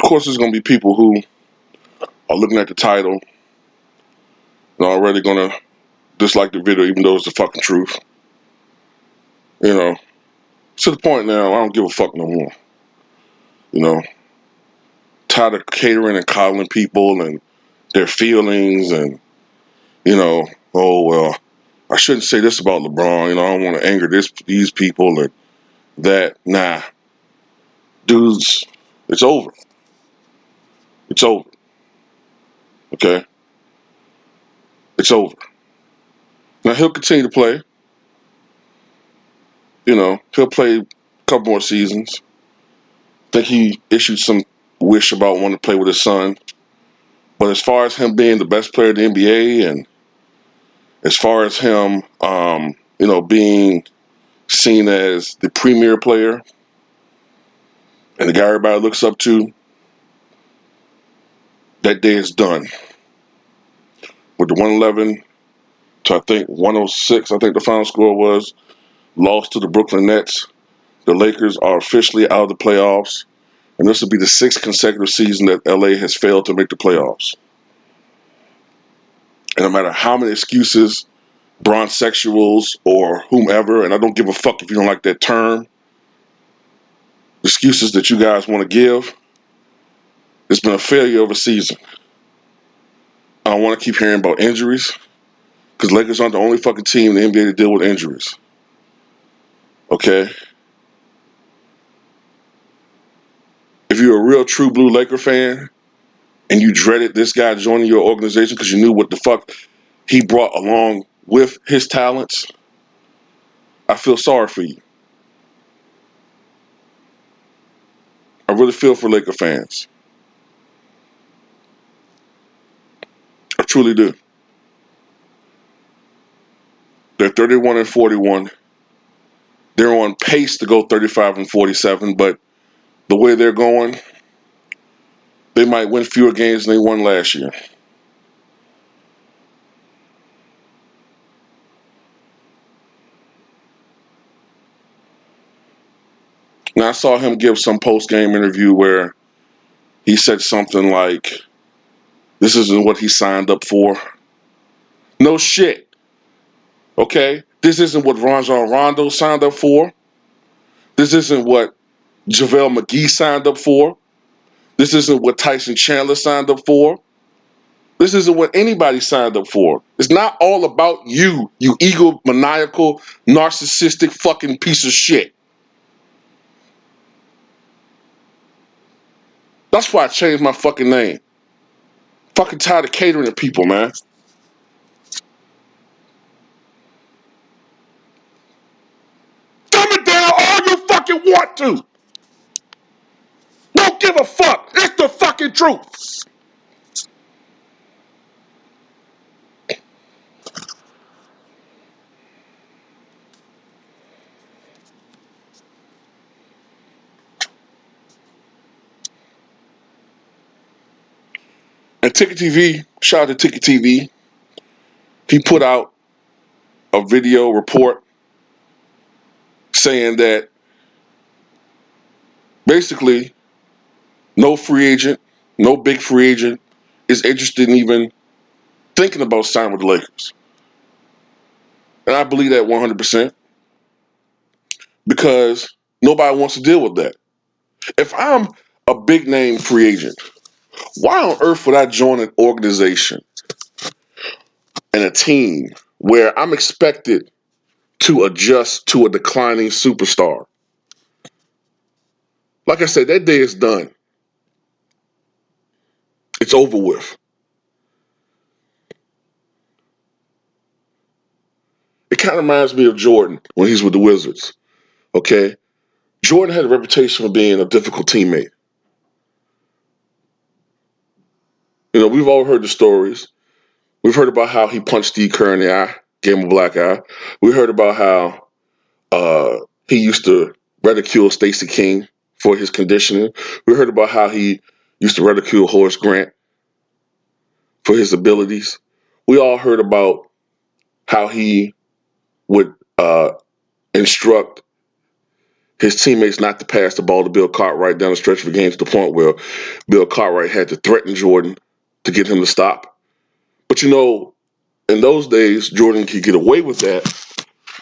course, there's going to be people who are looking at the title and already going to dislike the video, even though it's the fucking truth. You know, to the point now, I don't give a fuck no more. You know, tired of catering and coddling people and their feelings and, oh, well, I shouldn't say this about LeBron. I don't want to anger these people and that. Nah, dudes, it's over. It's over. Okay? It's over. Now, he'll continue to play. He'll play a couple more seasons. I think he issued some wish about wanting to play with his son. But as far as him being the best player in the NBA and as far as him, being seen as the premier player and the guy everybody looks up to, that day is done. With the 111 to, I think, 106, I think the final score was, lost to the Brooklyn Nets. The Lakers are officially out of the playoffs. And this will be the 6th consecutive season that LA has failed to make the playoffs. And no matter how many excuses bronzexuals or whomever, and I don't give a fuck if you don't like that term, excuses that you guys want to give, it's been a failure of a season. I don't want to keep hearing about injuries because Lakers aren't the only fucking team in the NBA to deal with injuries. Okay? If you're a real true blue Laker fan and you dreaded this guy joining your organization because you knew what the fuck he brought along with his talents, I feel sorry for you. I really feel for Laker fans. I truly do. They're 31-41. They're on pace to go 35-47, but the way they're going, they might win fewer games than they won last year. Now, I saw him give some post-game interview where he said something like, this isn't what he signed up for. No shit. Okay? This isn't what Rajon Rondo signed up for. This isn't what JaVale McGee signed up for. This isn't what Tyson Chandler signed up for. This isn't what anybody signed up for. It's not all about you, you egomaniacal, narcissistic fucking piece of shit. That's why I changed my fucking name. Fucking tired of catering to people, man. Dumb it down all you fucking want to. Don't give a fuck. It's the fucking truth. And Ticket TV, shout out to Ticket TV, he put out a video report saying that basically no free agent, no big free agent is interested in even thinking about signing with the Lakers. And I believe that 100% because nobody wants to deal with that. If I'm a big name free agent, why on earth would I join an organization and a team where I'm expected to adjust to a declining superstar? Like I said, that day is done. It's over with. It kind of reminds me of Jordan when he's with the Wizards. Okay? Jordan had a reputation for being a difficult teammate. We've all heard the stories. We've heard about how he punched Steve Kerr in the eye, gave him a black eye. We heard about how he used to ridicule Stacey King for his conditioning. We heard about how he used to ridicule Horace Grant for his abilities. We all heard about how he would instruct his teammates not to pass the ball to Bill Cartwright down the stretch of the game to the point where Bill Cartwright had to threaten Jordan to get him to stop. But in those days, Jordan could get away with that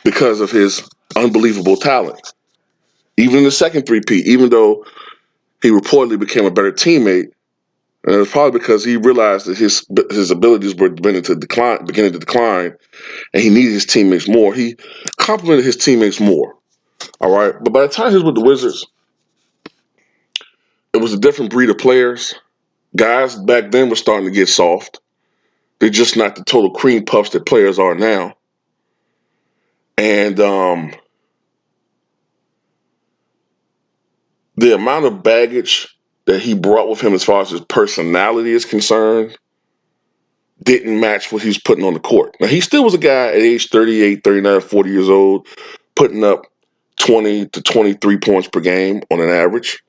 because of his unbelievable talent. Even in the second three-peat, even though he reportedly became a better teammate, and it was probably because he realized that his abilities were beginning to decline, and he needed his teammates more. He complimented his teammates more. All right, but by the time he was with the Wizards, it was a different breed of players. Guys back then were starting to get soft. They're just not the total cream puffs that players are now. And the amount of baggage that he brought with him as far as his personality is concerned didn't match what he was putting on the court. Now, he still was a guy at age 38, 39, 40 years old, putting up 20 to 23 points per game on an average.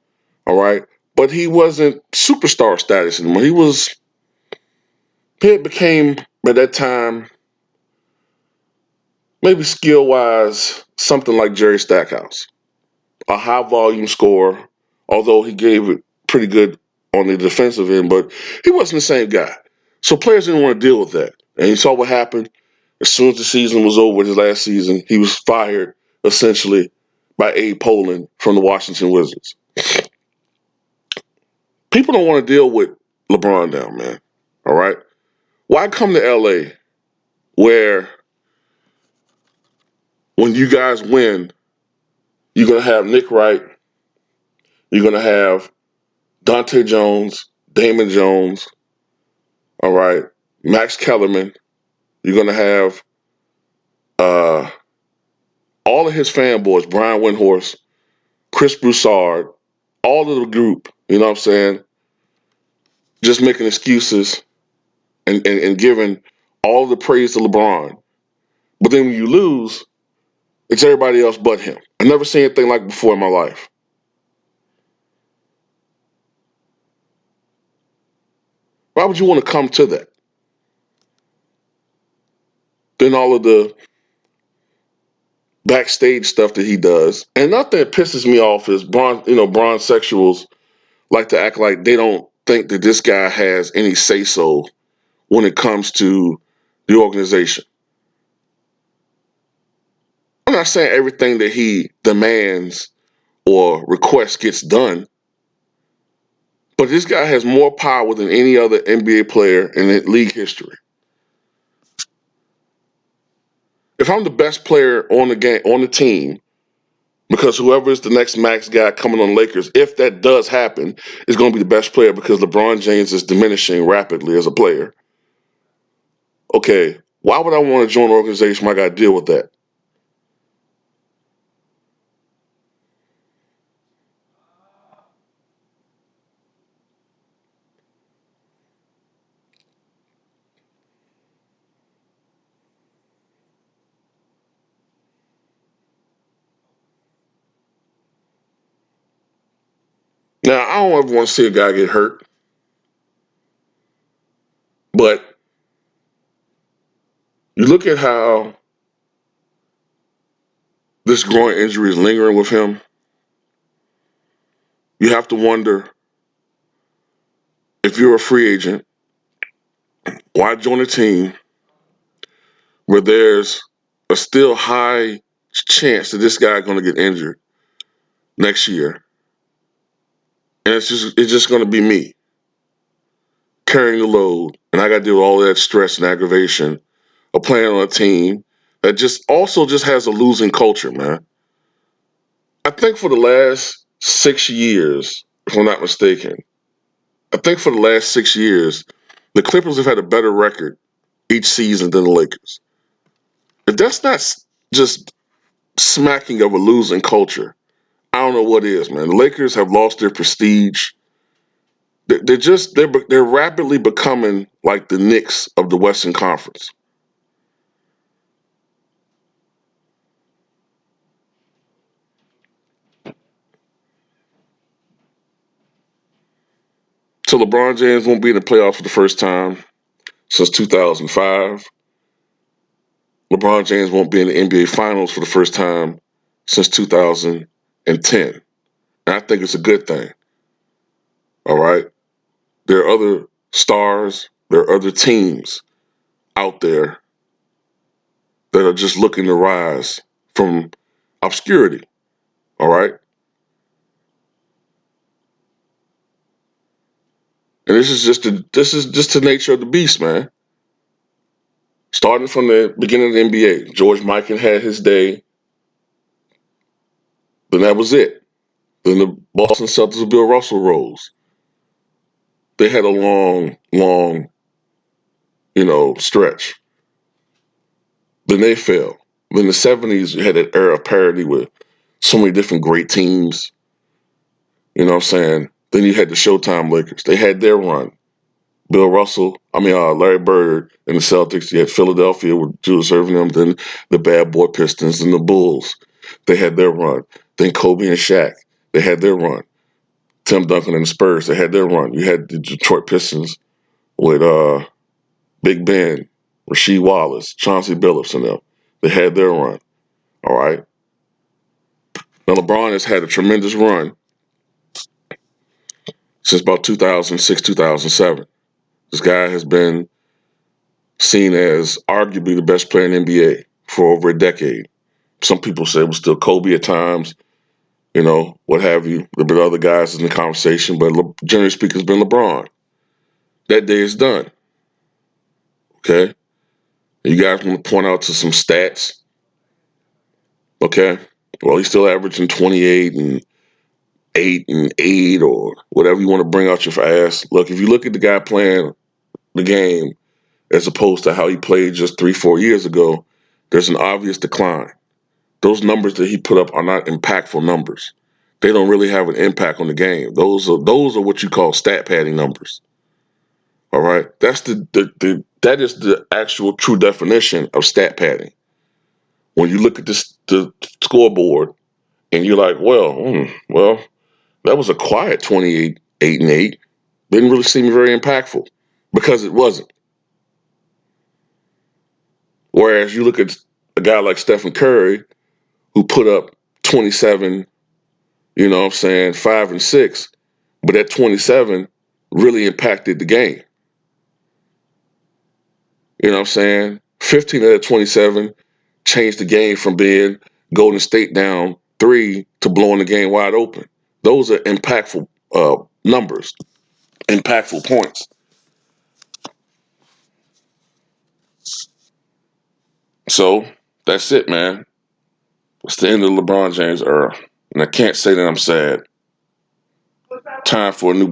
All right. But he wasn't superstar status anymore. He became, at that time, maybe skill wise, something like Jerry Stackhouse, a high volume scorer, although he gave it pretty good on the defensive end, but he wasn't the same guy. So players didn't want to deal with that. And you saw what happened. As soon as the season was over, his last season, he was fired essentially by Abe Pollin from the Washington Wizards. People don't want to deal with LeBron now, man. All right. Why come to LA where when you guys win, you're gonna have Nick Wright, you're gonna have Dante Jones, Damon Jones, all right, Max Kellerman. You're going to have uh, all of his fanboys, Brian Windhorst, Chris Broussard, all of the group, you know what I'm saying, just making excuses and giving all the praise to LeBron. But then when you lose, it's everybody else but him. I've never seen anything like before in my life. Why would you want to come to that? Then all of the backstage stuff that he does. And nothing that pisses me off is Bron sexuals like to act like they don't think that this guy has any say so when it comes to the organization. I'm not saying everything that he demands or requests gets done, but this guy has more power than any other NBA player in the league history. If I'm the best player on the team, because whoever is the next max guy coming on the Lakers, if that does happen, is going to be the best player because LeBron James is diminishing rapidly as a player. Okay, why would I want to join an organization where I got to deal with that? Now, I don't ever want to see a guy get hurt, but you look at how this groin injury is lingering with him, you have to wonder if you're a free agent, why join a team where there's a still high chance that this guy's going to get injured next year, and it's just going to be me carrying the load, and I got to deal with all that stress and aggravation of playing on a team that just has a losing culture, man. I think for the last 6 years, if I'm not mistaken, I think for the last 6 years, the Clippers have had a better record each season than the Lakers. If that's not just smacking of a losing culture, I don't know what is, man. The Lakers have lost their prestige. They're rapidly becoming like the Knicks of the Western Conference. So LeBron James won't be in the playoffs for the first time since 2005. LeBron James won't be in the NBA Finals for the first time since 2008. and 10. And I think it's a good thing. All right. There are other stars, there are other teams out there that are just looking to rise from obscurity. All right. And this is just the nature of the beast, man. Starting from the beginning of the NBA, George Mikan had his day, then that was it. Then the Boston Celtics with Bill Russell rose. They had a long, long, stretch. Then they fell. Then the 70s, you had an era of parity with so many different great teams. You know what I'm saying? Then you had the Showtime Lakers. They had their run. Larry Bird and the Celtics. You had Philadelphia with Julius Erving them. Then the Bad Boy Pistons and the Bulls. They had their run. Then Kobe and Shaq. They had their run. Tim Duncan and the Spurs. They had their run. You had the Detroit Pistons with Big Ben, Rasheed Wallace, Chauncey Billups, and them. They had their run. All right. Now LeBron has had a tremendous run since about 2006, 2007. This guy has been seen as arguably the best player in the NBA for over a decade. Some people say it was still Kobe at times, what have you. There have been other guys in the conversation, but generally speaking, it's been LeBron. That day is done. Okay? You guys want to point out to some stats? Okay? Well, he's still averaging 28 and 8 and 8 or whatever you want to bring out your ass. Look, if you look at the guy playing the game as opposed to how he played just 3-4 years ago, there's an obvious decline. Those numbers that he put up are not impactful numbers. They don't really have an impact on the game. Those are what you call stat padding numbers. All right, that's that is the actual true definition of stat padding. When you look at the scoreboard and you're like, well, that was a quiet 28, 8 and 8. Didn't really seem very impactful because it wasn't. Whereas you look at a guy like Stephen Curry who put up 27, 5 and 6, but that 27 really impacted the game. You know what I'm saying? 15 of that 27 changed the game from being Golden State down 3 to blowing the game wide open. Those are impactful numbers, impactful points. So that's it, man. It's the end of the LeBron James era. And I can't say that I'm sad. Time for a new